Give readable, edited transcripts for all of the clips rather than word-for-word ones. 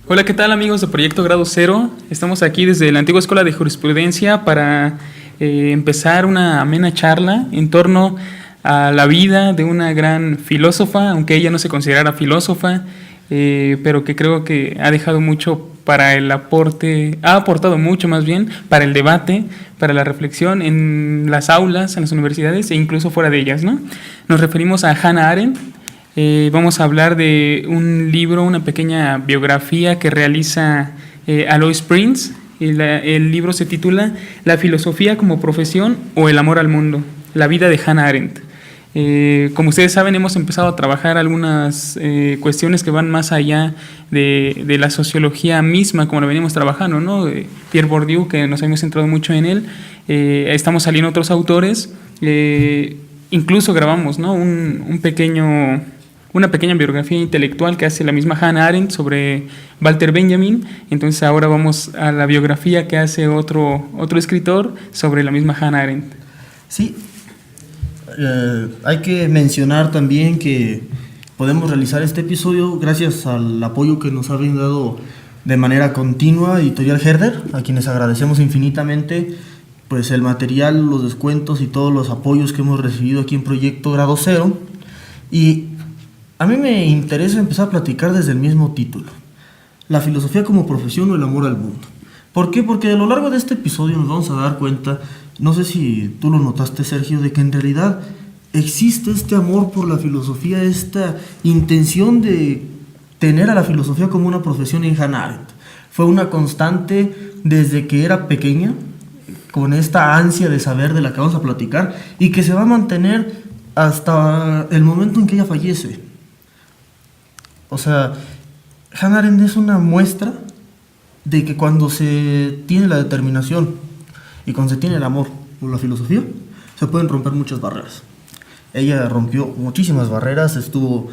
Hola, ¿qué tal amigos de Proyecto Grado Cero? Estamos aquí desde la antigua Escuela de Jurisprudencia para empezar una amena charla en torno a la vida de una gran filósofa, aunque ella no se considerara filósofa, pero que creo que ha dejado mucho para el aporte, ha aportado mucho más bien para el debate, para la reflexión en las aulas, en las universidades e incluso fuera de ellas, ¿no? Nos referimos a Hannah Arendt. Vamos a hablar de un libro, una pequeña biografía que realiza Alois Prinz. El libro se titula La filosofía como profesión o el amor al mundo, la vida de Hannah Arendt. Como ustedes saben, hemos empezado a trabajar algunas cuestiones que van más allá de la sociología misma, como lo venimos trabajando, ¿no? Pierre Bourdieu, que nos hemos centrado mucho en él. Estamos saliendo otros autores. Incluso grabamos, ¿no? Una pequeña biografía intelectual que hace la misma Hannah Arendt sobre Walter Benjamin. Entonces ahora vamos a la biografía que hace otro escritor sobre la misma Hannah Arendt. Sí, hay que mencionar también que podemos realizar este episodio gracias al apoyo que nos ha brindado de manera continua Editorial Herder, a quienes agradecemos infinitamente pues el material, los descuentos y todos los apoyos que hemos recibido aquí en Proyecto Grado Cero. Y a mí me interesa empezar a platicar desde el mismo título: la filosofía como profesión o el amor al mundo. ¿Por qué? Porque a lo largo de este episodio nos vamos a dar cuenta, no sé si tú lo notaste, Sergio, de que en realidad existe este amor por la filosofía, esta intención de tener a la filosofía como una profesión en Hannah Arendt. Fue una constante desde que era pequeña, con esta ansia de saber de la que vamos a platicar, y que se va a mantener hasta el momento en que ella fallece. O sea, Hannah Arendt es una muestra de que cuando se tiene la determinación y cuando se tiene el amor por la filosofía, se pueden romper muchas barreras. Ella rompió muchísimas barreras, estuvo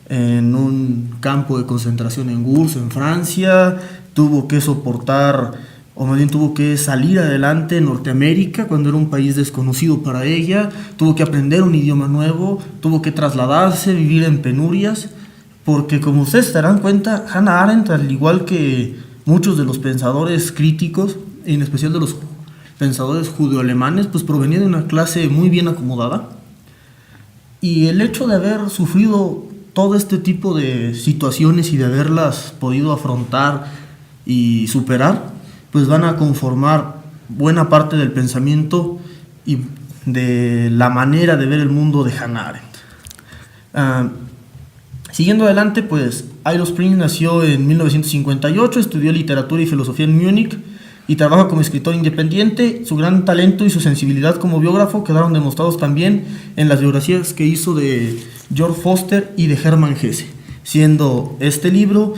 en un campo de concentración en Gurs, en Francia, tuvo que soportar, o más bien tuvo que salir adelante en Norteamérica cuando era un país desconocido para ella, tuvo que aprender un idioma nuevo, tuvo que trasladarse, vivir en penurias, porque como ustedes se darán cuenta, Hannah Arendt, al igual que muchos de los pensadores críticos, en especial de los pensadores judeoalemanes, pues provenía de una clase muy bien acomodada, y el hecho de haber sufrido todo este tipo de situaciones y de haberlas podido afrontar y superar, pues van a conformar buena parte del pensamiento y de la manera de ver el mundo de Hannah Arendt. Siguiendo adelante, pues Alois Prinz nació en 1958, estudió literatura y filosofía en Múnich y trabaja como escritor independiente. Su gran talento y su sensibilidad como biógrafo quedaron demostrados también en las biografías que hizo de George Foster y de Hermann Hesse, siendo este libro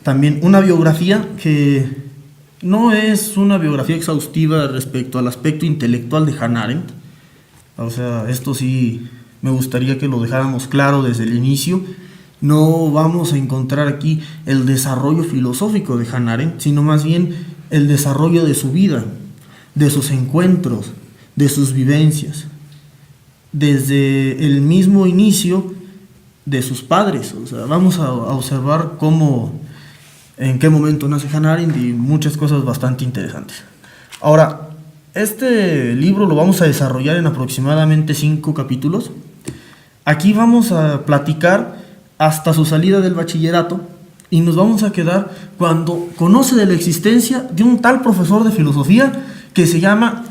también una biografía que no es una biografía exhaustiva respecto al aspecto intelectual de Hannah Arendt. O sea, esto sí me gustaría que lo dejáramos claro desde el inicio. No vamos a encontrar aquí el desarrollo filosófico de Hannah Arendt, sino más bien el desarrollo de su vida, de sus encuentros, de sus vivencias, desde el mismo inicio de sus padres. O sea, vamos a observar en qué momento nace Hannah Arendt y muchas cosas bastante interesantes. Ahora, este libro lo vamos a desarrollar en aproximadamente 5 capítulos. Aquí vamos a platicar hasta su salida del bachillerato y nos vamos a quedar cuando conoce de la existencia de un tal profesor de filosofía que se llama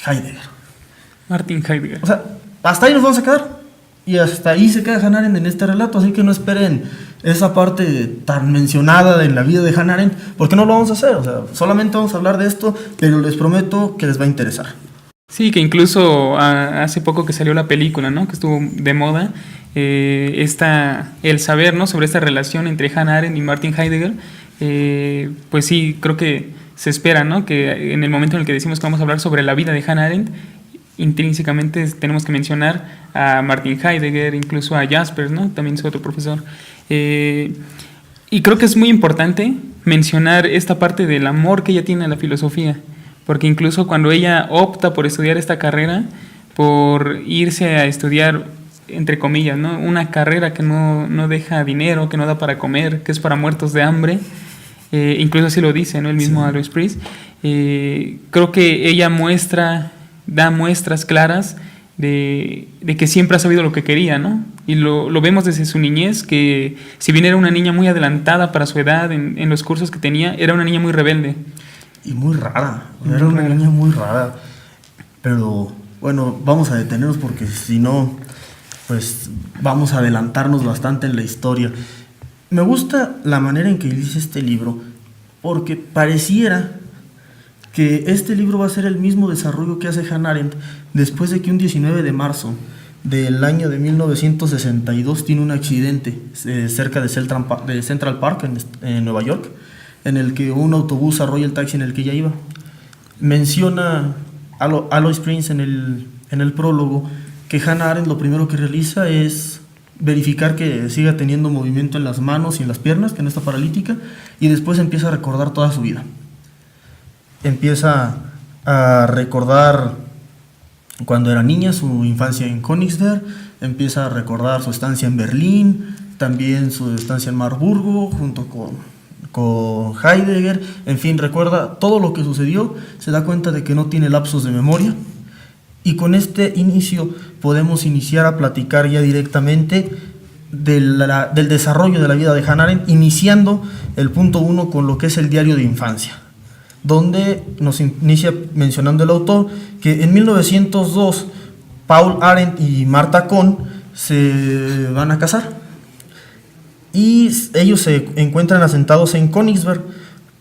Heidegger. Martin Heidegger. O sea, hasta ahí nos vamos a quedar y hasta ahí se queda Hannah Arendt en este relato, así que no esperen esa parte tan mencionada en la vida de Hannah Arendt, porque no lo vamos a hacer. O sea, solamente vamos a hablar de esto, pero les prometo que les va a interesar. Sí, que incluso hace poco que salió la película, ¿no? Que estuvo de moda, el saber, ¿no? Sobre esta relación entre Hannah Arendt y Martin Heidegger, pues sí, creo que se espera, ¿no? Que en el momento en el que decimos que vamos a hablar sobre la vida de Hannah Arendt, intrínsecamente tenemos que mencionar a Martin Heidegger, incluso a Jaspers, ¿no? También es otro profesor. Y creo que es muy importante mencionar esta parte del amor que ella tiene a la filosofía, porque incluso cuando ella opta por estudiar esta carrera, por irse a estudiar, entre comillas, ¿no? Una carrera que no deja dinero, que no da para comer, que es para muertos de hambre, incluso así lo dice, ¿no? El mismo Sí. Alois Priest. Creo que ella da muestras claras de que siempre ha sabido lo que quería, ¿no? Y lo vemos desde su niñez, que si bien era una niña muy adelantada para su edad en los cursos que tenía, era una niña muy rebelde. Y muy rara, era una niña muy rara. Pero bueno, vamos a detenernos porque si no, pues vamos a adelantarnos bastante en la historia. Me gusta la manera en que dice este libro, porque pareciera que este libro va a ser el mismo desarrollo que hace Hannah Arendt después de que un 19 de marzo del año de 1962 tiene un accidente cerca de Central Park, en Nueva York, en el que un autobús arrolla el taxi en el que ella iba. Menciona Alois Prince en el prólogo que Hannah Arendt lo primero que realiza es verificar que siga teniendo movimiento en las manos y en las piernas, que no está paralítica, y después empieza a recordar toda su vida. Empieza a recordar cuando era niña, su infancia en Königsberg, empieza a recordar su estancia en Berlín, también su estancia en Marburgo, junto con Heidegger, en fin, recuerda todo lo que sucedió, se da cuenta de que no tiene lapsos de memoria, y con este inicio podemos iniciar a platicar ya directamente del desarrollo de la vida de Hannah Arendt, iniciando el punto 1 con lo que es el diario de infancia, donde nos inicia mencionando el autor que en 1902 Paul Arendt y Martha Kohn se van a casar y ellos se encuentran asentados en Königsberg.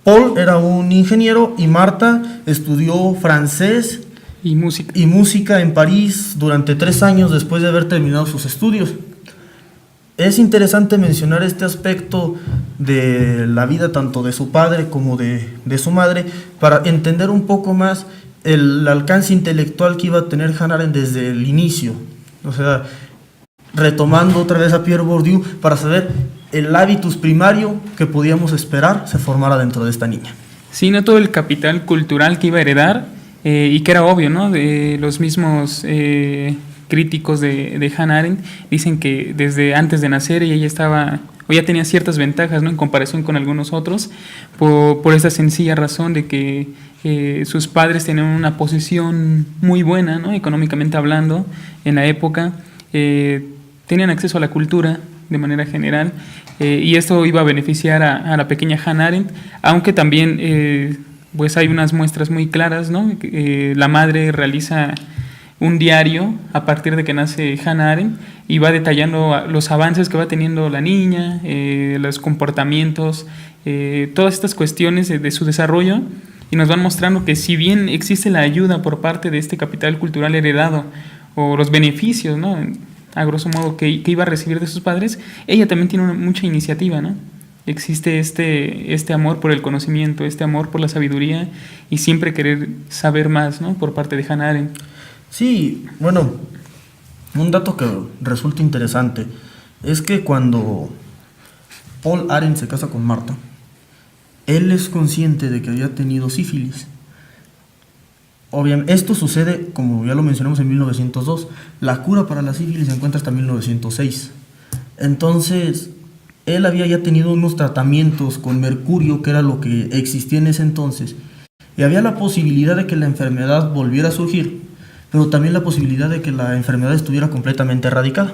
Paul era un ingeniero y Martha estudió francés Y música. y música en París durante 3 años después de haber terminado sus estudios. Es interesante mencionar este aspecto de la vida tanto de su padre como de su madre para entender un poco más el alcance intelectual que iba a tener Hannah Arendt desde el inicio. O sea, retomando otra vez a Pierre Bourdieu para saber el hábitus primario que podíamos esperar se formara dentro de esta niña. Sí, no todo el capital cultural que iba a heredar y que era obvio, ¿no? De los mismos críticos de Hannah Arendt dicen que desde antes de nacer ella estaba o ya tenía ciertas ventajas, ¿no? En comparación con algunos otros por esa sencilla razón de que sus padres tenían una posición muy buena, ¿no? Económicamente hablando en la época, tenían acceso a la cultura de manera general y esto iba a beneficiar a la pequeña Hannah Arendt, aunque también pues hay unas muestras muy claras, ¿no? La madre realiza un diario a partir de que nace Hannah Arendt y va detallando los avances que va teniendo la niña, los comportamientos, todas estas cuestiones de su desarrollo, y nos van mostrando que si bien existe la ayuda por parte de este capital cultural heredado o los beneficios, ¿no? A grosso modo que iba a recibir de sus padres, ella también tiene mucha iniciativa, ¿no? Existe este amor por el conocimiento, este amor por la sabiduría y siempre querer saber más, ¿no? Por parte de Hannah Arendt. Sí, bueno, un dato que resulta interesante es que cuando Paul Arendt se casa con Martha, él es consciente de que había tenido sífilis. Obviamente, esto sucede, como ya lo mencionamos, en 1902. La cura para la sífilis se encuentra hasta 1906. Entonces, él había ya tenido unos tratamientos con mercurio, que era lo que existía en ese entonces, y había la posibilidad de que la enfermedad volviera a surgir, pero también la posibilidad de que la enfermedad estuviera completamente erradicada.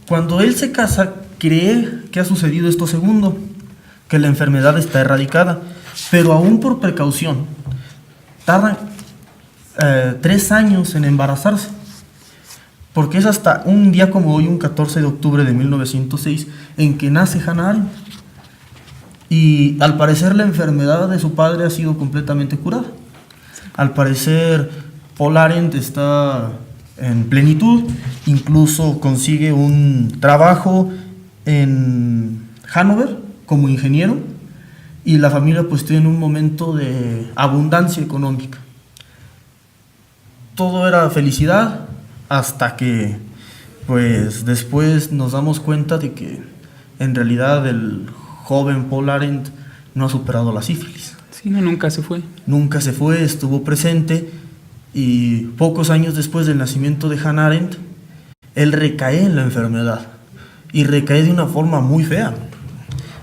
Cuando él se casa, cree que ha sucedido esto segundo, que la enfermedad está erradicada, pero aún por precaución, tardan 3 años en embarazarse, porque es hasta un día como hoy, un 14 de octubre de 1906, en que nace Hannah Arendt. Y al parecer la enfermedad de su padre ha sido completamente curada. Al parecer Paul Arendt está en plenitud, incluso consigue un trabajo en Hannover como ingeniero, y la familia pues tiene un momento de abundancia económica. Todo era felicidad hasta que pues después nos damos cuenta de que en realidad el joven Paul Arendt no ha superado la sífilis. Sí, no, nunca se fue. Nunca se fue, estuvo presente, y pocos años después del nacimiento de Hannah Arendt, él recae en la enfermedad, y recae de una forma muy fea.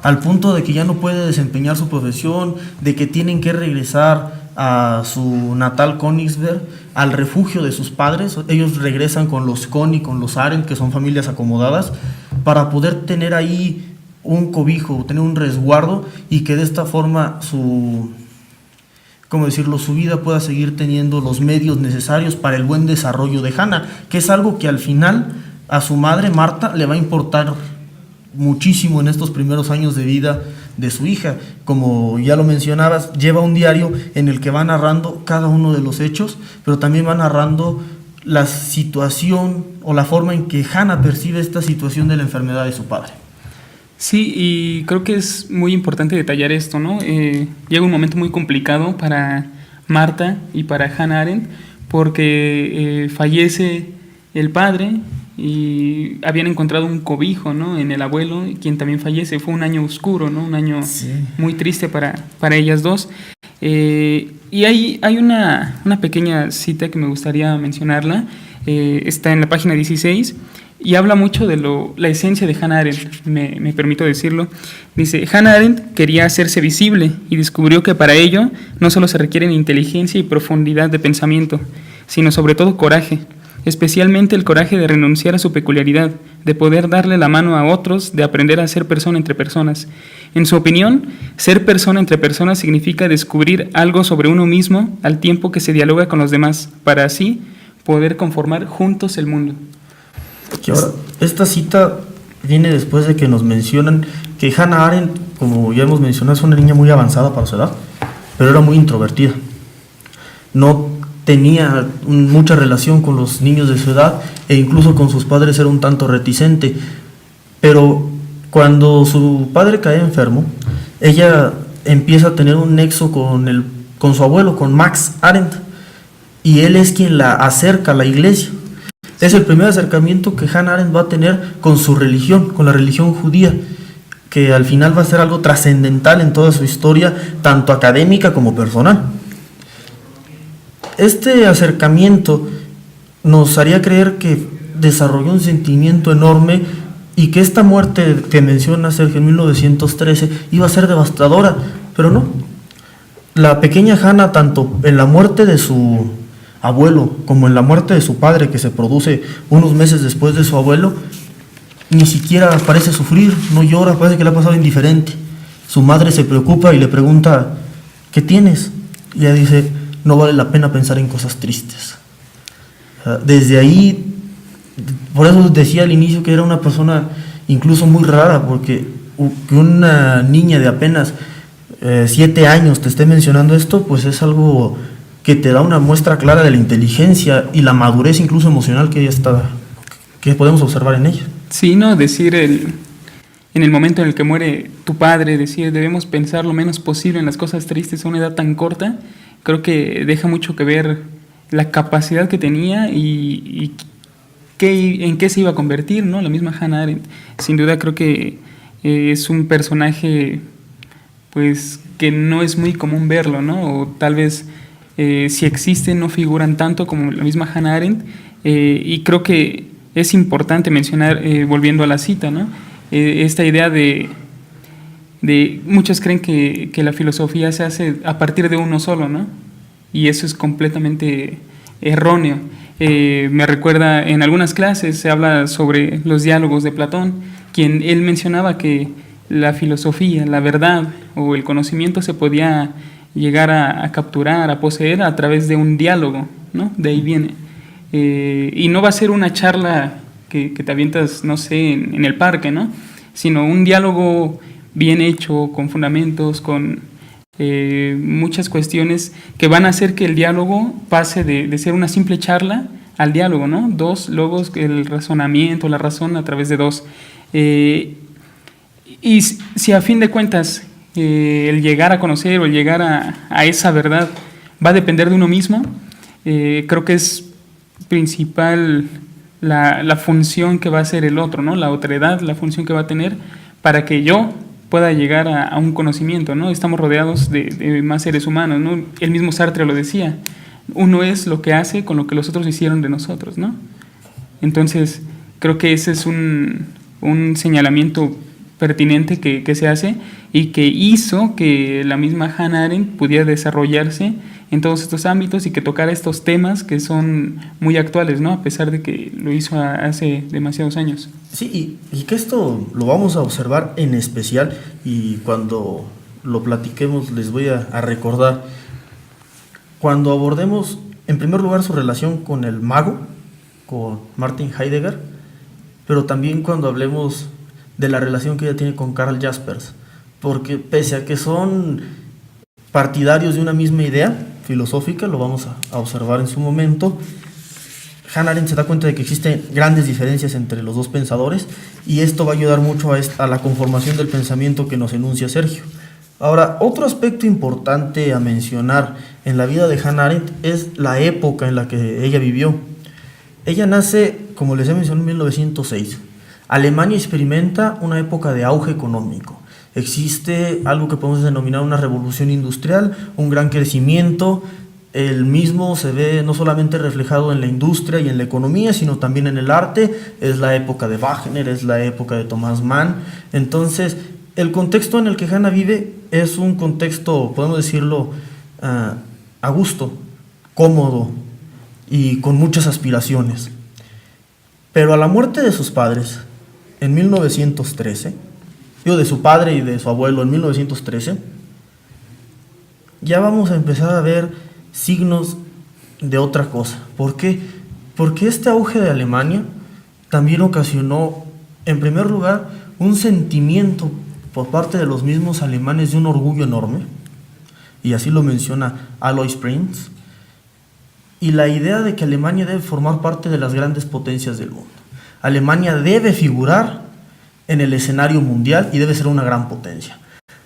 al punto de que ya no puede desempeñar su profesión, de que tienen que regresar a su natal Königsberg, al refugio de sus padres. Ellos regresan con los König, con los Arendt, que son familias acomodadas, para poder tener ahí un cobijo, tener un resguardo, y que de esta forma su vida pueda seguir teniendo los medios necesarios para el buen desarrollo de Hannah, que es algo que al final a su madre Marta le va a importar muchísimo en estos primeros años de vida de su hija. Como ya lo mencionabas, lleva un diario en el que va narrando cada uno de los hechos, pero también va narrando la situación o la forma en que Hannah percibe esta situación de la enfermedad de su padre. Sí, y creo que es muy importante detallar esto, ¿no? Llega un momento muy complicado para Marta y para Hannah Arendt, porque fallece el padre y habían encontrado un cobijo, ¿no?, en el abuelo, quien también fallece. Fue un año oscuro, ¿no?, un año muy triste para ellas dos. Y hay una pequeña cita que me gustaría mencionarla. Está en la página 16 y habla mucho de la esencia de Hannah Arendt, me permito decirlo. Dice: Hannah Arendt quería hacerse visible y descubrió que para ello no solo se requieren inteligencia y profundidad de pensamiento, sino sobre todo coraje, especialmente el coraje de renunciar a su peculiaridad, de poder darle la mano a otros, de aprender a ser persona entre personas. En su opinión, ser persona entre personas significa descubrir algo sobre uno mismo al tiempo que se dialoga con los demás, para así poder conformar juntos el mundo. Y ahora, esta cita viene después de que nos mencionan que Hannah Arendt, como ya hemos mencionado, es una niña muy avanzada para su edad, pero era muy introvertida. No tenía mucha relación con los niños de su edad, e incluso con sus padres era un tanto reticente. Pero cuando su padre cae enfermo, ella empieza a tener un nexo con su abuelo, con Max Arendt, y él es quien la acerca a la iglesia. Es el primer acercamiento que Hannah Arendt va a tener con su religión, con la religión judía, que al final va a ser algo trascendental en toda su historia, tanto académica como personal. Este acercamiento nos haría creer que desarrolló un sentimiento enorme y que esta muerte que menciona Sergio en 1913 iba a ser devastadora, pero no. La pequeña Hannah, tanto en la muerte de su abuelo como en la muerte de su padre, que se produce unos meses después de su abuelo, ni siquiera parece sufrir, no llora, parece que le ha pasado indiferente. Su madre se preocupa y le pregunta: ¿qué tienes? Y ella dice: no vale la pena pensar en cosas tristes. Desde ahí, por eso decía al inicio que era una persona incluso muy rara, porque que una niña de apenas 7 años te esté mencionando esto, pues es algo que te da una muestra clara de la inteligencia y la madurez incluso emocional que podemos observar en ella. Sí, ¿no? Decir en el momento en el que muere tu padre, decir debemos pensar lo menos posible en las cosas tristes a una edad tan corta, creo que deja mucho que ver la capacidad que tenía y en qué se iba a convertir, ¿no? La misma Hannah Arendt. Sin duda creo que es un personaje pues que no es muy común verlo, ¿no? O tal vez si existen no figuran tanto como la misma Hannah Arendt, y creo que es importante mencionar, volviendo a la cita, ¿no?, esta idea de muchos creen que la filosofía se hace a partir de uno solo, ¿no?, y eso es completamente erróneo. Me recuerda, en algunas clases se habla sobre los diálogos de Platón, quien él mencionaba que la filosofía, la verdad o el conocimiento se podía llegar a capturar, a poseer a través de un diálogo, ¿no? De ahí viene. Y no va a ser una charla que te avientas, no sé, en el parque, ¿no?, sino un diálogo bien hecho, con fundamentos, con muchas cuestiones que van a hacer que el diálogo pase de ser una simple charla al diálogo, ¿no? Dos logos, el razonamiento, la razón a través de dos. Y si a fin de cuentas el llegar a conocer o el llegar a esa verdad va a depender de uno mismo, creo que es principal la función que va a hacer el otro, ¿no?, la otredad, la función que va a tener para que yo pueda llegar a un conocimiento, ¿no? Estamos rodeados de más seres humanos, ¿no? El mismo Sartre lo decía: uno es lo que hace con lo que los otros hicieron de nosotros, ¿no? Entonces creo que ese es un señalamiento pertinente que se hace y que hizo que la misma Hannah Arendt pudiera desarrollarse en todos estos ámbitos y que tocara estos temas que son muy actuales, ¿no? A pesar de que lo hizo hace demasiados años. Sí, y que esto lo vamos a observar en especial, y cuando lo platiquemos les voy a recordar, cuando abordemos en primer lugar su relación con el mago, con Martin Heidegger, pero también cuando hablemos de la relación que ella tiene con Karl Jaspers, porque pese a que son partidarios de una misma idea filosófica, lo vamos a observar en su momento, Hannah Arendt se da cuenta de que existen grandes diferencias entre los dos pensadores, y esto va a ayudar mucho a la conformación del pensamiento que nos enuncia Sergio. Ahora, otro aspecto importante a mencionar en la vida de Hannah Arendt es la época en la que ella vivió. Ella nace, como les he mencionado, en 1906. Alemania experimenta una época de auge económico. Existe algo que podemos denominar una revolución industrial, un gran crecimiento. El mismo se ve no solamente reflejado en la industria y en la economía, sino también en el arte. Es la época de Wagner, es la época de Thomas Mann. Entonces, el contexto en el que Hannah vive es un contexto, podemos decirlo, a gusto, cómodo y con muchas aspiraciones. Pero a la muerte de sus padres, en 1913, de su padre y de su abuelo en 1913, ya vamos a empezar a ver signos de otra cosa. ¿Por qué? Porque este auge de Alemania también ocasionó, en primer lugar, un sentimiento por parte de los mismos alemanes de un orgullo enorme, y así lo menciona Alois Prinz, y la idea de que Alemania debe formar parte de las grandes potencias del mundo. Alemania debe figurar en el escenario mundial y debe ser una gran potencia,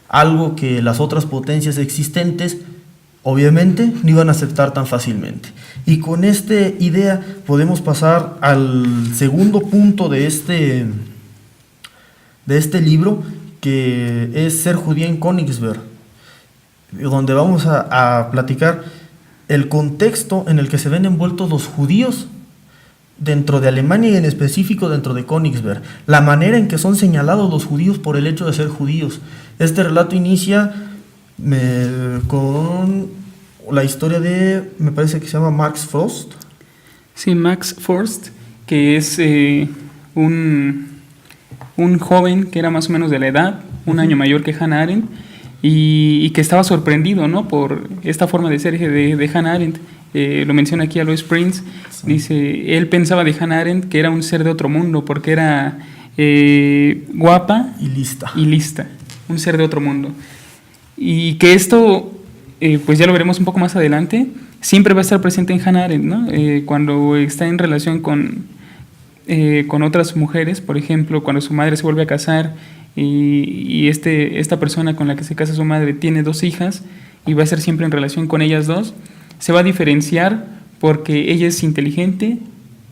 algo que las otras potencias existentes obviamente no iban a aceptar tan fácilmente. Y con esta idea podemos pasar al segundo punto de este libro, que es Ser judía en Königsberg, donde vamos a platicar el contexto en el que se ven envueltos los judíos dentro de Alemania y en específico dentro de Königsberg, la manera en que son señalados los judíos por el hecho de ser judíos. Este relato inicia con la historia de, me parece que se llama Max Frost. Sí, Max Frost, que es un joven que era más o menos de la edad, un año mayor que Hannah Arendt, y que estaba sorprendido, ¿no?, por esta forma de ser de Hannah Arendt. Lo menciona aquí Alois Prinz, sí. Dice, él pensaba de Hannah Arendt que era un ser de otro mundo, porque era guapa y lista, un ser de otro mundo. Y que esto, pues ya lo veremos un poco más adelante, siempre va a estar presente en Hannah Arendt, ¿no? Cuando está en relación con otras mujeres, por ejemplo, cuando su madre se vuelve a casar y esta persona con la que se casa su madre tiene 2 hijas y va a ser siempre en relación con ellas 2, se va a diferenciar porque ella es inteligente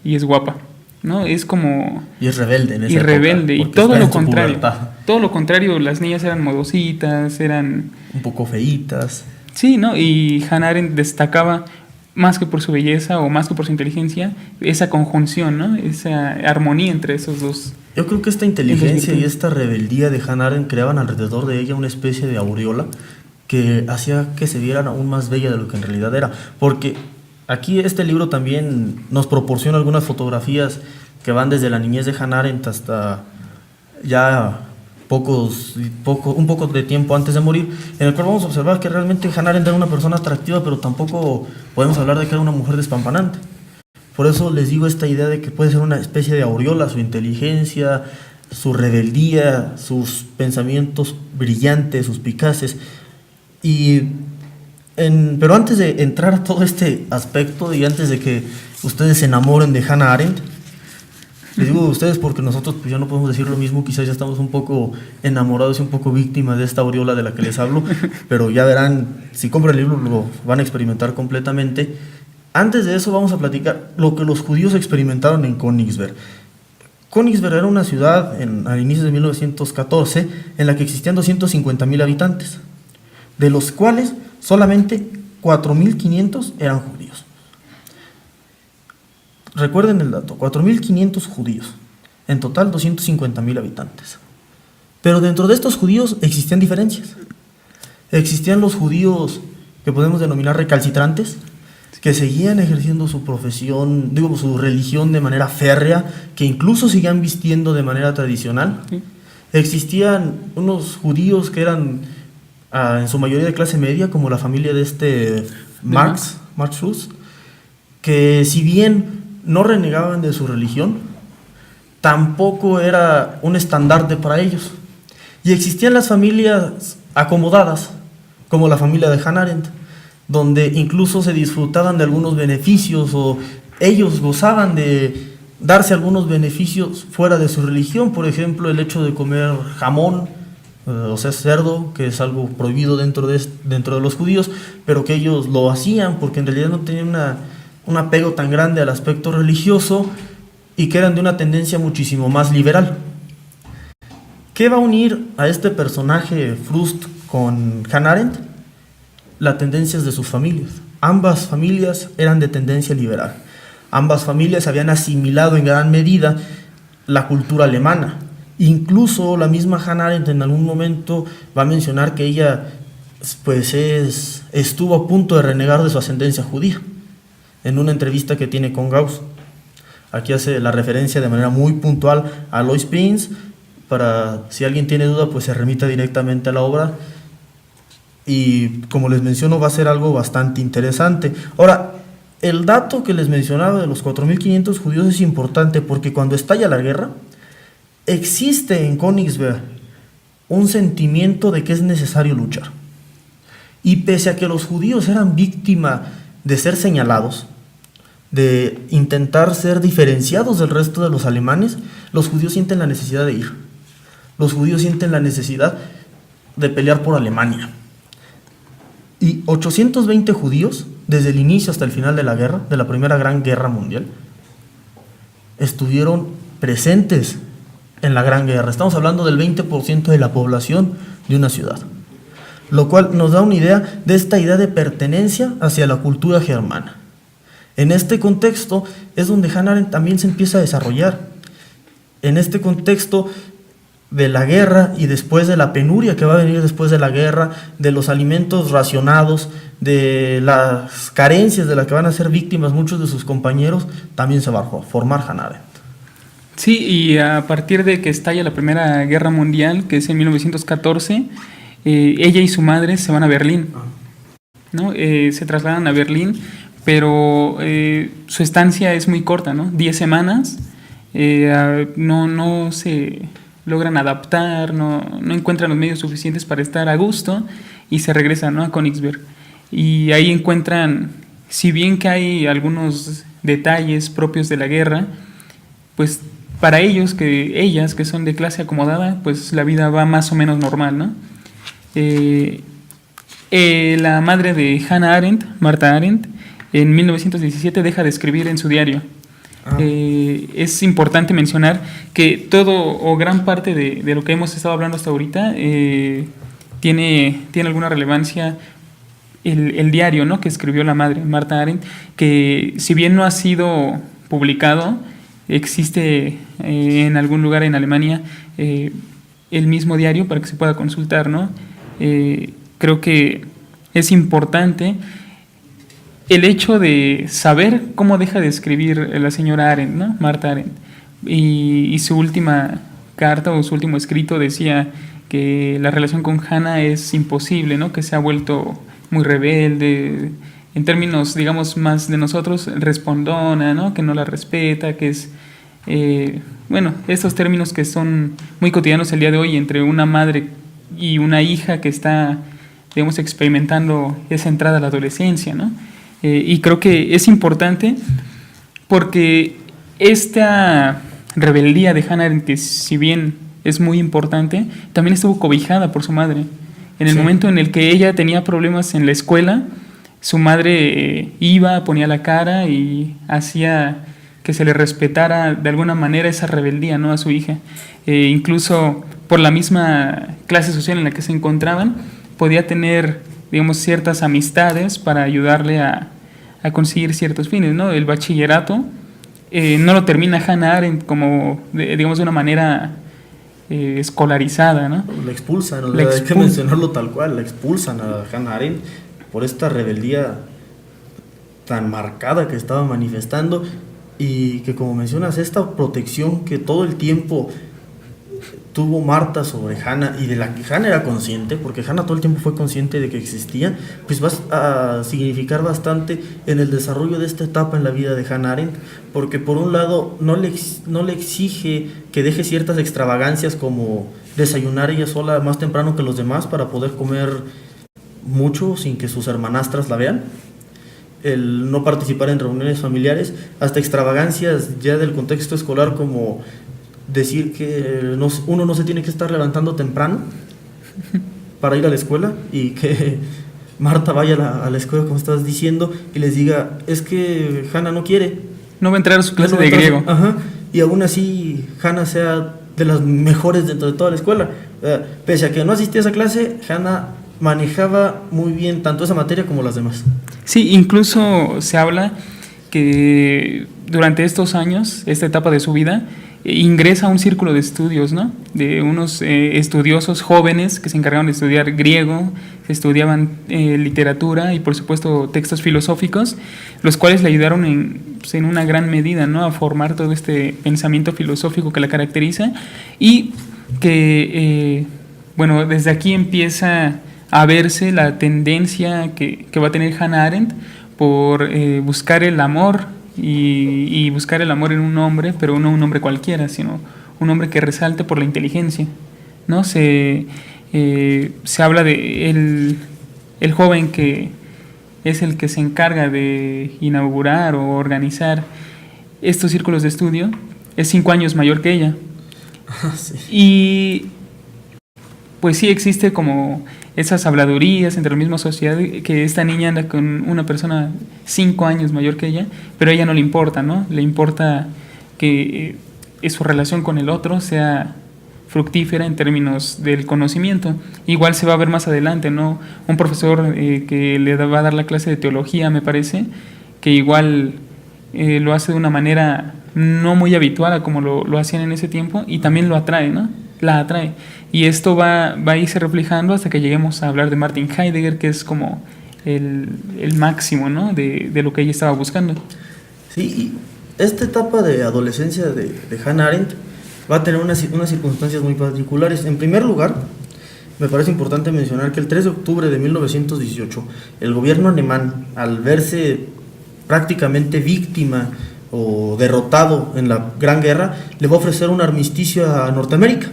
y es guapa, ¿no? Es como... Y es rebelde en esa y época, rebelde, y todo lo contrario. Todo lo contrario, las niñas eran modositas, eran... un poco feitas. Sí, ¿no? Y Hannah Arendt destacaba, más que por su belleza o más que por su inteligencia, esa conjunción, ¿no? Esa armonía entre esos dos. Yo creo que esta inteligencia y esta rebeldía de Hannah Arendt creaban alrededor de ella una especie de aureola que hacía que se vieran aún más bella de lo que en realidad era. Porque aquí este libro también nos proporciona algunas fotografías que van desde la niñez de Hannah Arendt hasta ya un poco de tiempo antes de morir, en el cual vamos a observar que realmente Hannah Arendt era una persona atractiva, pero tampoco podemos hablar de que era una mujer despampanante. Por eso les digo esta idea de que puede ser una especie de aureola, su inteligencia, su rebeldía, sus pensamientos brillantes, suspicaces. Pero antes de entrar a todo este aspecto y antes de que ustedes se enamoren de Hannah Arendt, les digo ustedes porque nosotros pues ya no podemos decir lo mismo, quizás ya estamos un poco enamorados y un poco víctimas de esta aureola de la que les hablo, pero ya verán, si compran el libro lo van a experimentar completamente. Antes de eso vamos a platicar lo que los judíos experimentaron en Königsberg. Königsberg era una ciudad al inicio de 1914 en la que existían 250,000 habitantes, de los cuales solamente 4.500 eran judíos. Recuerden el dato, 4.500 judíos, en total 250,000 habitantes. Pero dentro de estos judíos existían diferencias. Existían los judíos que podemos denominar recalcitrantes, que seguían ejerciendo su profesión, su religión de manera férrea, que incluso seguían vistiendo de manera tradicional. Sí. Existían unos judíos que eran en su mayoría de clase media, como la familia de Marx Schulz, que si bien no renegaban de su religión, tampoco era un estandarte para ellos. Y existían las familias acomodadas, como la familia de Hannah Arendt, donde incluso se disfrutaban de algunos beneficios o ellos gozaban de darse algunos beneficios fuera de su religión. Por ejemplo, el hecho de comer jamón, o sea, cerdo, que es algo prohibido dentro de los judíos, pero que ellos lo hacían porque en realidad no tenían un apego tan grande al aspecto religioso y que eran de una tendencia muchísimo más liberal. ¿Qué va a unir a este personaje Frust con Hannah Arendt? Las tendencias de sus familias. Ambas familias eran de tendencia liberal. Ambas familias habían asimilado en gran medida la cultura alemana. Incluso la misma Hannah Arendt en algún momento va a mencionar que ella estuvo a punto de renegar de su ascendencia judía en una entrevista que tiene con Gauss. Aquí hace la referencia de manera muy puntual a Alois Prinz, para si alguien tiene duda pues se remita directamente a la obra, y como les menciono va a ser algo bastante interesante. Ahora, el dato que les mencionaba de los 4.500 judíos es importante porque cuando estalla la guerra existe en Königsberg un sentimiento de que es necesario luchar, y pese a que los judíos eran víctimas de ser señalados, de intentar ser diferenciados del resto de los alemanes, los judíos sienten la necesidad de ir. Los judíos sienten la necesidad de pelear por Alemania. Y 820 judíos, desde el inicio hasta el final de la guerra, de la Primera Gran Guerra Mundial, estuvieron presentes en la Gran Guerra. Estamos hablando del 20% de la población de una ciudad, lo cual nos da una idea de esta idea de pertenencia hacia la cultura germana. En este contexto es donde Hannah Arendt también se empieza a desarrollar. En este contexto de la guerra y después de la penuria que va a venir después de la guerra, de los alimentos racionados, de las carencias de las que van a ser víctimas muchos de sus compañeros, también se va a formar Hannah Arendt. Sí, y a partir de que estalla la Primera Guerra Mundial, que es en 1914, ella y su madre se van a Berlín, ¿no? Se trasladan a Berlín, pero su estancia es muy corta, ¿no? 10 semanas, no se logran adaptar, no encuentran los medios suficientes para estar a gusto y se regresan, ¿no?, a Königsberg. Y ahí encuentran, si bien que hay algunos detalles propios de la guerra, pues para ellas que son de clase acomodada, pues la vida va más o menos normal, ¿no? La madre de Hannah Arendt, Martha Arendt, en 1917 deja de escribir en su diario. Es importante mencionar que todo o gran parte de lo que hemos estado hablando hasta ahorita tiene alguna relevancia el diario, ¿no?, que escribió la madre, Martha Arendt, que si bien no ha sido publicado, existe en algún lugar en Alemania el mismo diario para que se pueda consultar, ¿no? Creo que es importante el hecho de saber cómo deja de escribir la señora Arendt, ¿no?, Martha Arendt, y su última carta o su último escrito decía que la relación con Hannah es imposible, ¿no?, que se ha vuelto muy rebelde, en términos, digamos, más de nosotros, respondona, ¿no?, que no la respeta, que es, estos términos que son muy cotidianos el día de hoy entre una madre y una hija que está, digamos, experimentando esa entrada a la adolescencia, ¿no? Y creo que es importante porque esta rebeldía de Hannah Arendt, que si bien es muy importante, también estuvo cobijada por su madre. En el momento en el que ella tenía problemas en la escuela, su madre iba, ponía la cara y hacía que se le respetara de alguna manera esa rebeldía, ¿no?, a su hija. Incluso por la misma clase social en la que se encontraban, podía tener, digamos, ciertas amistades para ayudarle a conseguir ciertos fines, ¿no? El bachillerato no lo termina Hannah Arendt como, digamos, de una manera escolarizada, ¿no? La expulsan, hay que mencionarlo tal cual, la expulsan a Hannah Arendt por esta rebeldía tan marcada que estaba manifestando, y que, como mencionas, esta protección que todo el tiempo tuvo Marta sobre Hannah, y de la que Hannah era consciente, porque Hannah todo el tiempo fue consciente de que existía, pues va a significar bastante en el desarrollo de esta etapa en la vida de Hannah Arendt, porque por un lado no le exige que deje ciertas extravagancias como desayunar ella sola más temprano que los demás para poder comer mucho sin que sus hermanastras la vean, el no participar en reuniones familiares, hasta extravagancias ya del contexto escolar como decir que uno no se tiene que estar levantando temprano para ir a la escuela, y que Marta vaya a la escuela, como estás diciendo, y les diga, es que Hannah no quiere. No va a entrar a su clase de griego. Y aún así Hannah sea de las mejores dentro de toda la escuela. Pese a que no asistía a esa clase, Hannah manejaba muy bien tanto esa materia como las demás. Sí, incluso se habla que durante estos años, esta etapa de su vida, ingresa a un círculo de estudios, ¿no? De unos estudiosos jóvenes que se encargaron de estudiar griego, que estudiaban literatura y por supuesto textos filosóficos, los cuales le ayudaron en una gran medida, ¿no? A formar todo este pensamiento filosófico que la caracteriza, y que, bueno, desde aquí empieza a verse la tendencia que va a tener Hannah Arendt por buscar el amor, y buscar el amor en un hombre, pero no un hombre cualquiera, sino un hombre que resalte por la inteligencia, ¿no? Se habla de el joven que es el que se encarga de inaugurar o organizar estos círculos de estudio, es 5 años mayor que ella. Sí. Y pues sí existe como esas habladurías entre la misma sociedad, que esta niña anda con una persona 5 años mayor que ella, pero a ella no le importa, ¿no? Le importa que su relación con el otro sea fructífera en términos del conocimiento. Igual se va a ver más adelante, ¿no? Un profesor que le va a dar la clase de teología, me parece, que igual lo hace de una manera no muy habitual a como lo hacían en ese tiempo, y también lo atrae, ¿no? La atrae. Y esto va a irse reflejando hasta que lleguemos a hablar de Martin Heidegger, que es como el máximo, ¿no? de lo que ella estaba buscando. Sí, y esta etapa de adolescencia de Hannah Arendt va a tener unas circunstancias muy particulares. En primer lugar, me parece importante mencionar que el 3 de octubre de 1918, el gobierno alemán, al verse prácticamente víctima o derrotado en la Gran Guerra, le va a ofrecer un armisticio a Norteamérica.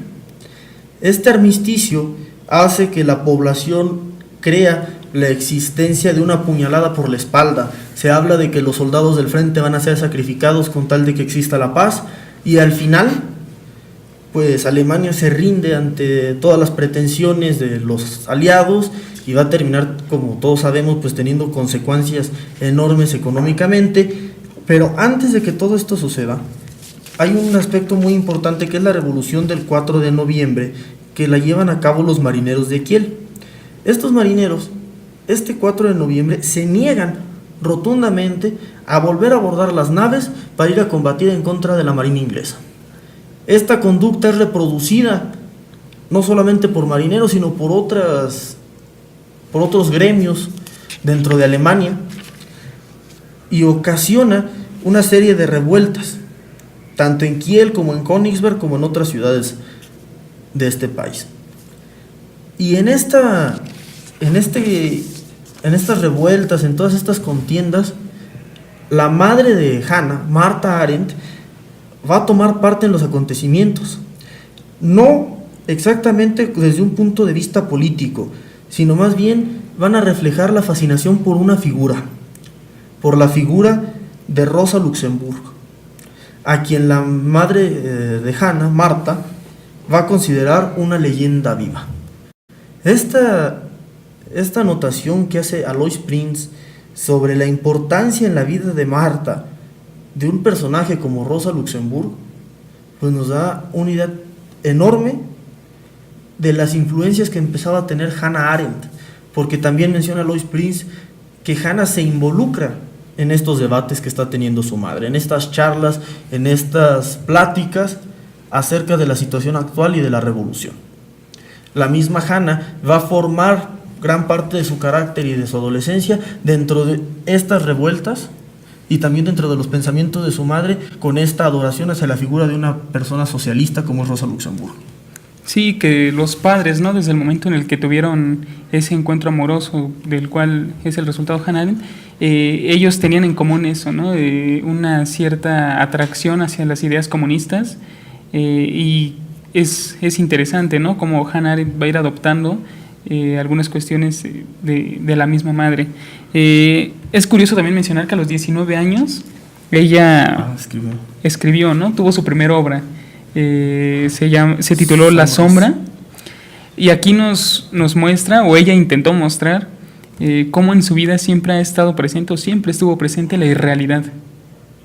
Este armisticio hace que la población crea la existencia de una puñalada por la espalda. Se habla de que los soldados del frente van a ser sacrificados con tal de que exista la paz, y al final, pues Alemania se rinde ante todas las pretensiones de los aliados, y va a terminar, como todos sabemos, pues teniendo consecuencias enormes económicamente. Pero antes de que todo esto suceda, hay un aspecto muy importante, que es la revolución del 4 de noviembre, que la llevan a cabo los marineros de Kiel. Estos marineros, este 4 de noviembre, se niegan rotundamente a volver a abordar las naves para ir a combatir en contra de la marina inglesa. Esta conducta es reproducida no solamente por marineros, sino por otros gremios dentro de Alemania, y ocasiona una serie de revueltas, tanto en Kiel como en Königsberg, como en otras ciudades de este país. Y en estas revueltas, en todas estas contiendas, la madre de Hannah, Martha Arendt, va a tomar parte en los acontecimientos, no exactamente desde un punto de vista político, sino más bien van a reflejar la fascinación por una figura, por la figura de Rosa Luxemburg, a quien la madre de Hannah, Marta, va a considerar una leyenda viva. Esta anotación que hace Alois Prinz sobre la importancia en la vida de Marta de un personaje como Rosa Luxemburg, pues nos da una idea enorme de las influencias que empezaba a tener Hannah Arendt, porque también menciona Alois Prinz que Hannah se involucra en estos debates que está teniendo su madre, en estas charlas, en estas pláticas, acerca de la situación actual y de la revolución. La misma Hannah va a formar gran parte de su carácter y de su adolescencia dentro de estas revueltas y también dentro de los pensamientos de su madre, con esta adoración hacia la figura de una persona socialista como es Rosa Luxemburgo. Sí, que los padres, ¿no? Desde el momento en el que tuvieron ese encuentro amoroso, del cual es el resultado Hannah Arendt, ellos tenían en común eso, ¿no? Una cierta atracción hacia las ideas comunistas, y es interesante, ¿no? Como Hannah Arendt va a ir adoptando algunas cuestiones de la misma madre. Es curioso también mencionar que a los 19 años ella escribió, ¿no? Tuvo su primera obra. Se tituló La Sombra, y aquí nos muestra, o ella intentó mostrar, cómo en su vida siempre ha estado presente, o siempre estuvo presente, la irrealidad,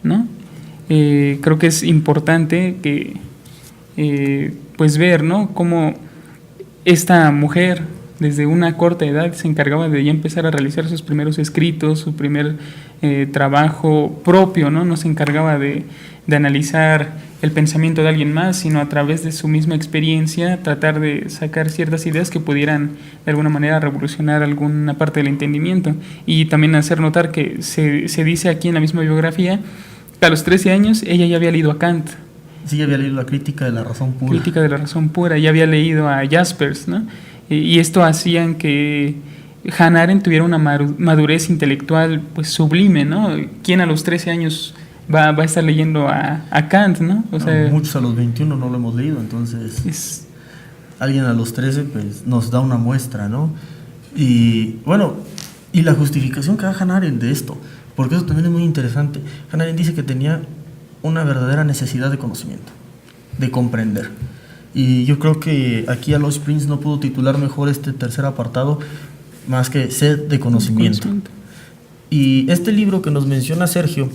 ¿no? Creo que es importante que pues ver, ¿no? Cómo esta mujer desde una corta edad se encargaba de ya empezar a realizar sus primeros escritos, su primer trabajo propio, ¿no? No se encargaba de analizar el pensamiento de alguien más, sino a través de su misma experiencia tratar de sacar ciertas ideas que pudieran de alguna manera revolucionar alguna parte del entendimiento. Y también hacer notar que se dice aquí en la misma biografía que a los 13 años ella ya había leído a Kant. Sí, ya había leído la Crítica de la Razón Pura. Crítica de la Razón Pura, ya había leído a Jaspers, ¿no? Y esto hacían que Hannah Arendt tuviera una madurez intelectual pues sublime, ¿no? ¿Quién a los 13 años va a estar leyendo a Kant, ¿no? O sea, muchos a los 21 no lo hemos leído, entonces alguien a los 13 pues nos da una muestra, ¿no? Y bueno, y la justificación que da Hannah Arendt de esto, porque eso también es muy interesante. Hannah Arendt dice que tenía una verdadera necesidad de conocimiento, de comprender. Y yo creo que aquí Alois Prinz no pudo titular mejor este tercer apartado más que sed de conocimiento. Y este libro que nos menciona Sergio,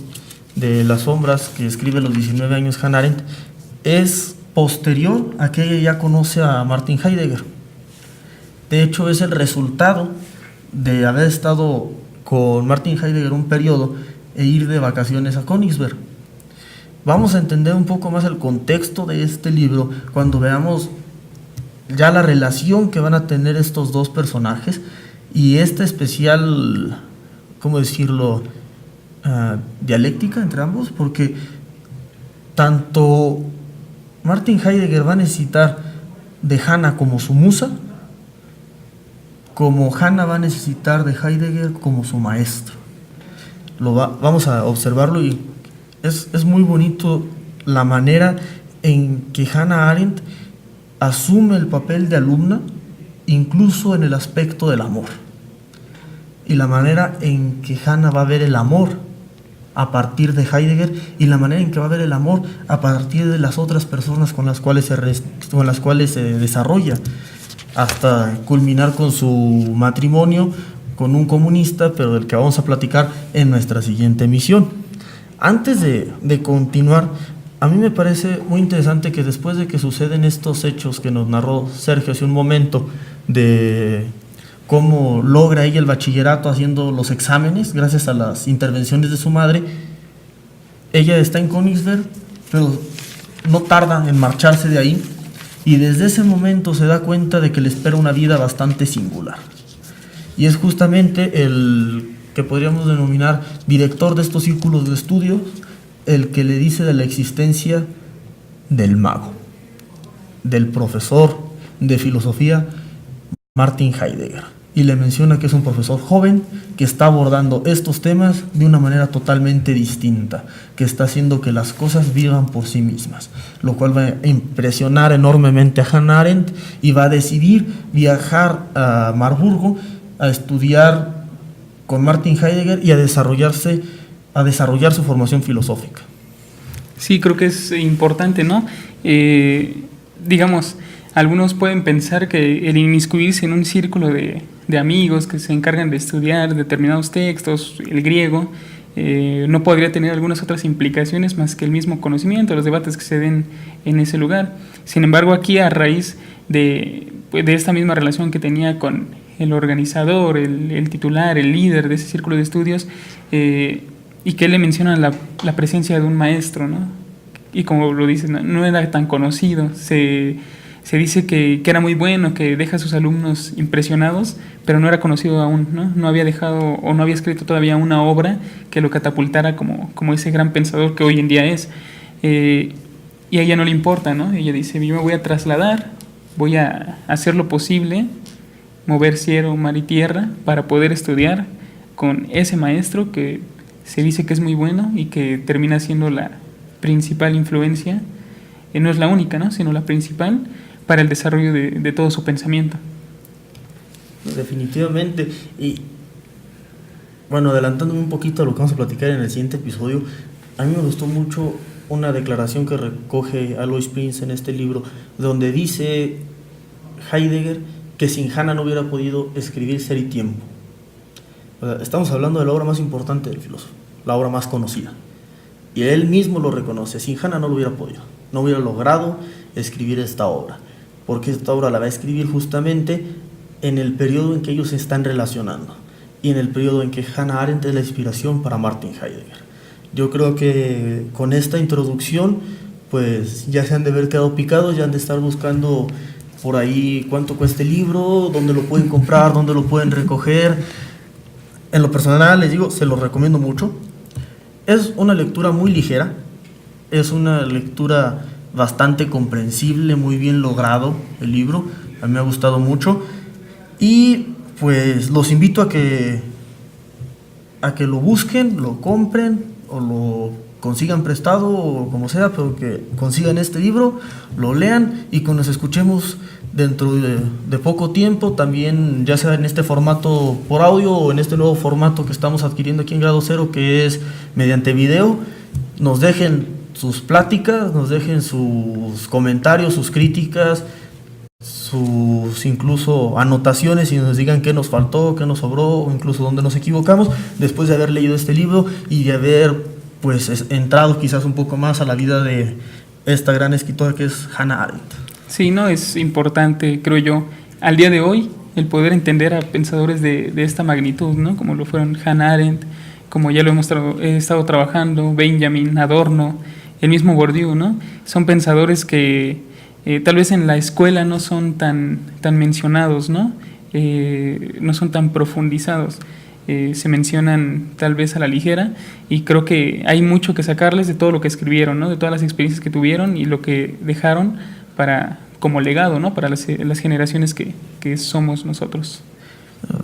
de Las Sombras, que escribe a los 19 años Hannah Arendt, es posterior a que ella ya conoce a Martin Heidegger. De hecho, es el resultado de haber estado con Martin Heidegger un periodo e ir de vacaciones a Königsberg. Vamos a entender un poco más el contexto de este libro cuando veamos ya la relación que van a tener estos dos personajes y esta especial, ¿cómo decirlo?, dialéctica entre ambos, porque tanto Martin Heidegger va a necesitar de Hannah como su musa, como Hannah va a necesitar de Heidegger como su maestro. Vamos a observarlo y es muy bonito la manera en que Hannah Arendt asume el papel de alumna, incluso en el aspecto del amor, y la manera en que Hannah va a ver el amor a partir de Heidegger y la manera en que va a ver el amor a partir de las otras personas con las cuales se desarrolla, hasta culminar con su matrimonio con un comunista, pero del que vamos a platicar en nuestra siguiente emisión. Antes de continuar, a mí me parece muy interesante que después de que suceden estos hechos que nos narró Sergio hace un momento, de cómo logra ella el bachillerato haciendo los exámenes gracias a las intervenciones de su madre, ella está en Königsberg, pero no tarda en marcharse de ahí, y desde ese momento se da cuenta de que le espera una vida bastante singular. Y es justamente el que podríamos denominar director de estos círculos de estudios el que le dice de la existencia del mago, del profesor de filosofía Martin Heidegger, y le menciona que es un profesor joven que está abordando estos temas de una manera totalmente distinta, que está haciendo que las cosas vivan por sí mismas, lo cual va a impresionar enormemente a Hannah Arendt y va a decidir viajar a Marburgo a estudiar con Martin Heidegger y a desarrollar su formación filosófica. Sí, creo que es importante, ¿no? Digamos, algunos pueden pensar que el inmiscuirse en un círculo de amigos que se encargan de estudiar determinados textos, el griego, no podría tener algunas otras implicaciones más que el mismo conocimiento, los debates que se den en ese lugar. Sin embargo, aquí a raíz de esta misma relación que tenía con el organizador, el titular, el líder de ese círculo de estudios, y que él le menciona la presencia de un maestro, ¿no? y como lo dices, no era tan conocido. Se dice que era muy bueno, que deja a sus alumnos impresionados, pero no era conocido aún, ¿no? No había dejado o no había escrito todavía una obra que lo catapultara como ese gran pensador que hoy en día es. Y a ella no le importa, ¿no? Ella dice, yo me voy a trasladar, voy a hacer lo posible, mover cielo, mar y tierra para poder estudiar con ese maestro que se dice que es muy bueno y que termina siendo la principal influencia, no es la única, ¿no? Sino la principal para el desarrollo de todo su pensamiento. Definitivamente. Y bueno, adelantándome un poquito a lo que vamos a platicar en el siguiente episodio, a mí me gustó mucho una declaración que recoge Alois Prinz en este libro, donde dice Heidegger que sin Hannah no hubiera podido escribir Ser y Tiempo. O sea, estamos hablando de la obra más importante del filósofo, la obra más conocida. Y él mismo lo reconoce, sin Hannah no lo hubiera podido, no hubiera logrado escribir esta obra, porque esta obra la va a escribir justamente en el periodo en que ellos se están relacionando y en el periodo en que Hannah Arendt es la inspiración para Martin Heidegger. Yo creo que con esta introducción pues ya se han de haber quedado picados, ya han de estar buscando por ahí cuánto cuesta el libro, dónde lo pueden comprar, dónde lo pueden recoger. En lo personal les digo, se lo recomiendo mucho. Es una lectura muy ligera, es una lectura bastante comprensible, muy bien logrado el libro, a mí me ha gustado mucho y pues los invito a que lo busquen, lo compren o lo consigan prestado o como sea, pero que consigan este libro, lo lean y que nos escuchemos dentro de poco tiempo, también ya sea en este formato por audio o en este nuevo formato que estamos adquiriendo aquí en Grado Cero, que es mediante video. Nos dejen sus pláticas, nos dejen sus comentarios, sus críticas, sus incluso anotaciones y nos digan qué nos faltó, qué nos sobró o incluso dónde nos equivocamos después de haber leído este libro y de haber pues entrado quizás un poco más a la vida de esta gran escritora que es Hannah Arendt. Sí, no, es importante, creo yo, al día de hoy, el poder entender a pensadores de esta magnitud, ¿no? Como lo fueron Hannah Arendt, como ya lo hemos estado trabajando, Benjamin, Adorno, el mismo Bourdieu, ¿no? Son pensadores que tal vez en la escuela no son tan mencionados, ¿no? No son tan profundizados. Se mencionan tal vez a la ligera y creo que hay mucho que sacarles de todo lo que escribieron, ¿no? De todas las experiencias que tuvieron y lo que dejaron como legado, ¿no? Para las generaciones que somos nosotros.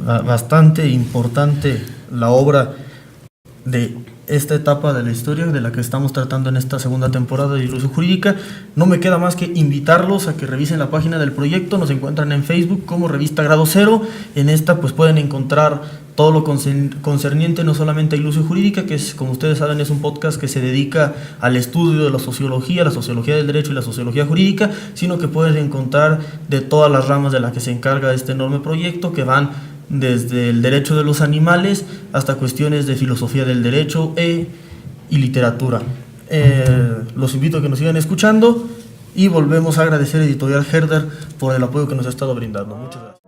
Bastante importante la obra de esta etapa de la historia de la que estamos tratando en esta segunda temporada de Ilusión Jurídica. No me queda más que invitarlos a que revisen la página del proyecto. Nos encuentran en Facebook como Revista Grado Cero. En esta pues pueden encontrar todo lo concerniente no solamente a Ilusión Jurídica, que es, como ustedes saben, es un podcast que se dedica al estudio de la sociología del derecho y la sociología jurídica, sino que pueden encontrar de todas las ramas de las que se encarga este enorme proyecto, que van desde el derecho de los animales hasta cuestiones de filosofía del derecho y literatura. Los invito a que nos sigan escuchando y volvemos a agradecer a Editorial Herder por el apoyo que nos ha estado brindando. Muchas gracias.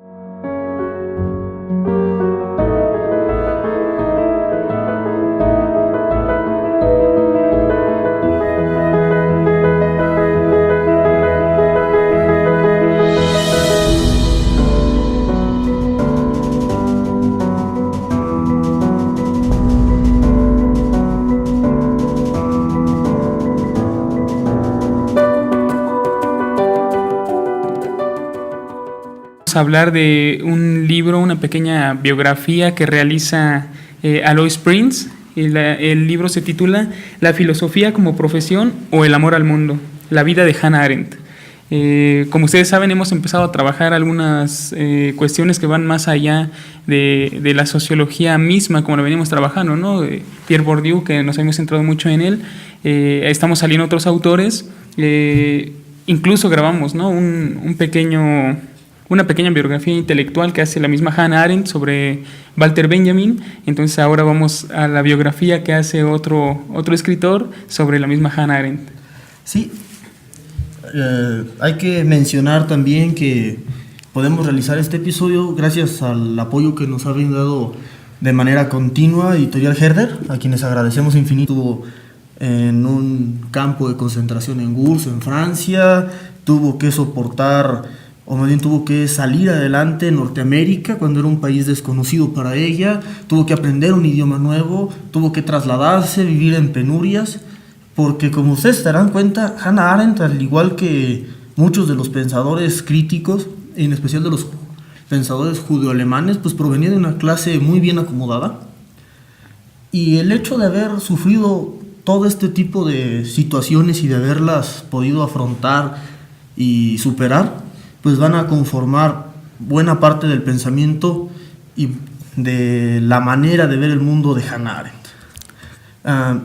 Hablar de un libro, una pequeña biografía que realiza Alois Prinz. El libro se titula La filosofía como profesión o el amor al mundo, la vida de Hannah Arendt. Como ustedes saben, hemos empezado a trabajar algunas cuestiones que van más allá de la sociología misma, como lo venimos trabajando, ¿no? Pierre Bourdieu, que nos hemos centrado mucho en él. Estamos saliendo otros autores. Incluso grabamos, ¿no? Una pequeña biografía intelectual que hace la misma Hannah Arendt sobre Walter Benjamin. Entonces ahora vamos a la biografía que hace otro escritor sobre la misma Hannah Arendt. Sí, hay que mencionar también que podemos realizar este episodio gracias al apoyo que nos ha brindado de manera continua Editorial Herder, a quienes agradecemos infinito en un campo de concentración en Gurs, en Francia, tuvo que soportar, o más bien tuvo que salir adelante en Norteamérica cuando era un país desconocido para ella, tuvo que aprender un idioma nuevo, tuvo que trasladarse, vivir en penurias, porque como ustedes se darán cuenta, Hannah Arendt, al igual que muchos de los pensadores críticos, en especial de los pensadores judeoalemanes, pues provenía de una clase muy bien acomodada, y el hecho de haber sufrido todo este tipo de situaciones y de haberlas podido afrontar y superar, pues van a conformar buena parte del pensamiento y de la manera de ver el mundo de Hannah Arendt.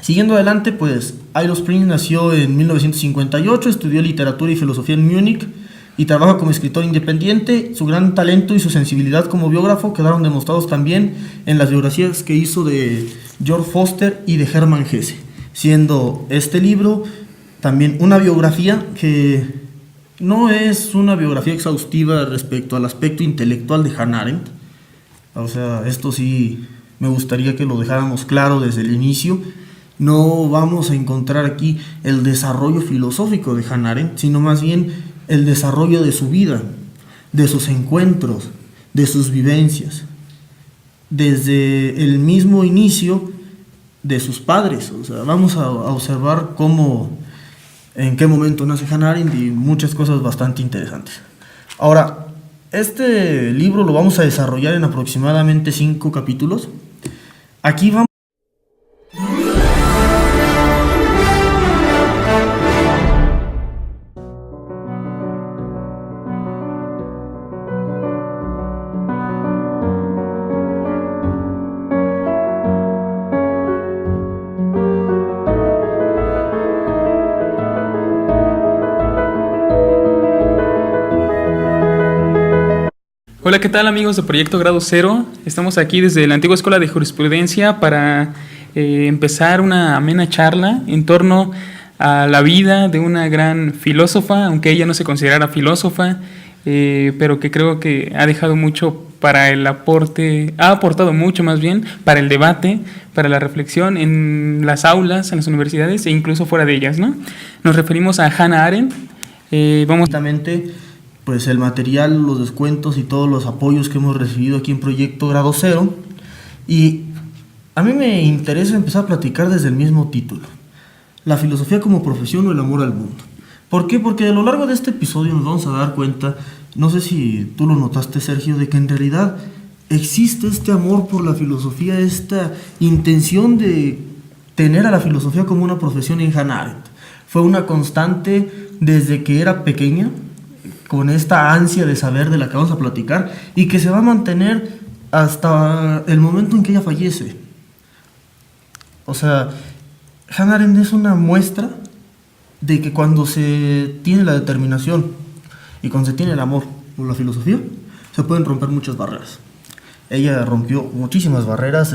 Siguiendo adelante, pues Ilo Springs nació en 1958, estudió literatura y filosofía en Múnich y trabaja como escritor independiente. Su gran talento y su sensibilidad como biógrafo quedaron demostrados también en las biografías que hizo de George Foster y de Hermann Hesse, siendo este libro también una biografía que no es una biografía exhaustiva respecto al aspecto intelectual de Hannah Arendt. O sea, esto sí me gustaría que lo dejáramos claro desde el inicio. No vamos a encontrar aquí el desarrollo filosófico de Hannah Arendt, sino más bien el desarrollo de su vida, de sus encuentros, de sus vivencias, desde el mismo inicio de sus padres. O sea, vamos a observar en qué momento nace Hannah Arendt y muchas cosas bastante interesantes. Ahora, este libro lo vamos a desarrollar en aproximadamente 5 capítulos. Aquí vamos. Hola, ¿qué tal amigos de Proyecto Grado Cero? Estamos aquí desde la antigua Escuela de Jurisprudencia para empezar una amena charla en torno a la vida de una gran filósofa, aunque ella no se considerara filósofa, pero que creo que ha dejado mucho para el aporte, ha aportado mucho más bien para el debate, para la reflexión en las aulas, en las universidades e incluso fuera de ellas, ¿no? Nos referimos a Hannah Arendt. Pues el material, los descuentos y todos los apoyos que hemos recibido aquí en Proyecto Grado Cero. Y a mí me interesa empezar a platicar desde el mismo título: la filosofía como profesión o el amor al mundo. ¿Por qué? Porque a lo largo de este episodio nos vamos a dar cuenta, no sé si tú lo notaste, Sergio, de que en realidad existe este amor por la filosofía, esta intención de tener a la filosofía como una profesión en Hannah Arendt. Fue una constante desde que era pequeña, con esta ansia de saber de la que vamos a platicar, y que se va a mantener hasta el momento en que ella fallece. O sea, Hannah Arendt es una muestra de que cuando se tiene la determinación y cuando se tiene el amor por la filosofía, se pueden romper muchas barreras. Ella rompió muchísimas barreras.